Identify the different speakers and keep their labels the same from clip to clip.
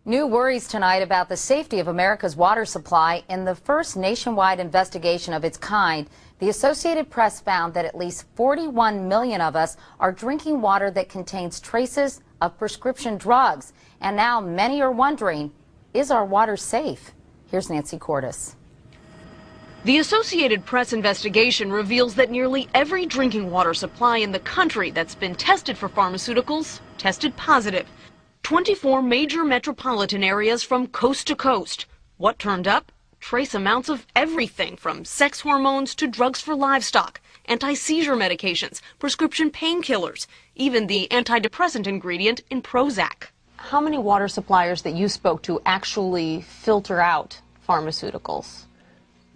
Speaker 1: New worries tonight about the safety of America's water supply. In the first nationwide investigation of its kind, the Associated Press found that at least 41 million of us are drinking water that contains traces of prescription drugs. And now many are wondering, is our water safe? Here's Nancy Cordes.
Speaker 2: The Associated Press investigation reveals that nearly every drinking water supply in the country that's been tested for pharmaceuticals tested positive. 24 major metropolitan areas from coast to coast. What turned up? Trace amounts of everything from sex hormones to drugs for livestock, anti-seizure medications, prescription painkillers, even the antidepressant ingredient in Prozac. How many water suppliers that you spoke to actually filter out pharmaceuticals?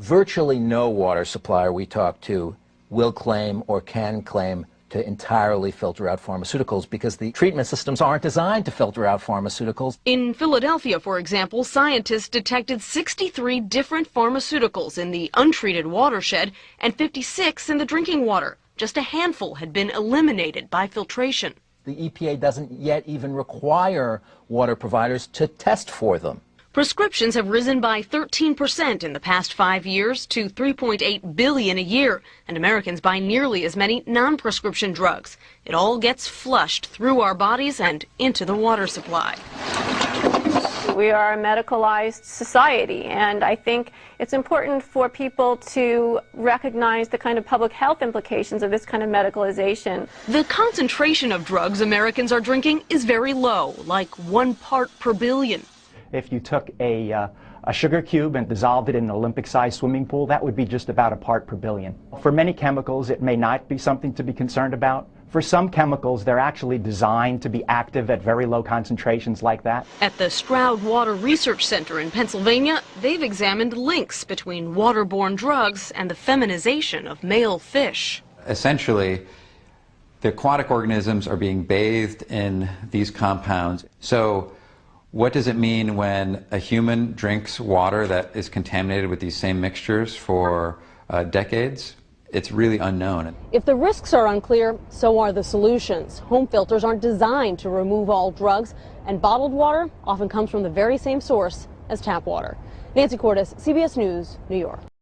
Speaker 3: Virtually no water supplier we talk to will claim or can claim to entirely filter out pharmaceuticals because the treatment systems aren't designed to filter out pharmaceuticals.
Speaker 2: In Philadelphia, for example, scientists detected 63 different pharmaceuticals in the untreated watershed and 56 in the drinking water. Just a handful had been eliminated by filtration.
Speaker 3: The EPA doesn't yet even require water providers to test for them.
Speaker 2: Prescriptions have risen by 13% in the past 5 years to 3.8 billion a year, and Americans buy nearly as many non-prescription drugs. It all gets flushed through our bodies and into the water supply.
Speaker 4: We are a medicalized society, and I think it's important for people to recognize the kind of public health implications of this kind of medicalization.
Speaker 2: The concentration of drugs Americans are drinking is very low, like 1 part per billion.
Speaker 5: If you took a sugar cube and dissolved it in an Olympic-sized swimming pool, that would be just about a part per billion. For many chemicals, it may not be something to be concerned about. For some chemicals, they're actually designed to be active at very low concentrations like that.
Speaker 2: At the Stroud Water Research Center in Pennsylvania, they've examined links between waterborne drugs and the feminization of male fish.
Speaker 6: Essentially, the aquatic organisms are being bathed in these compounds. So what does it mean when a human drinks water that is contaminated with these same mixtures for decades? It's really unknown.
Speaker 2: If the risks are unclear, so are the solutions. Home filters aren't designed to remove all drugs, and bottled water often comes from the very same source as tap water. Nancy Cordes, CBS News, New York.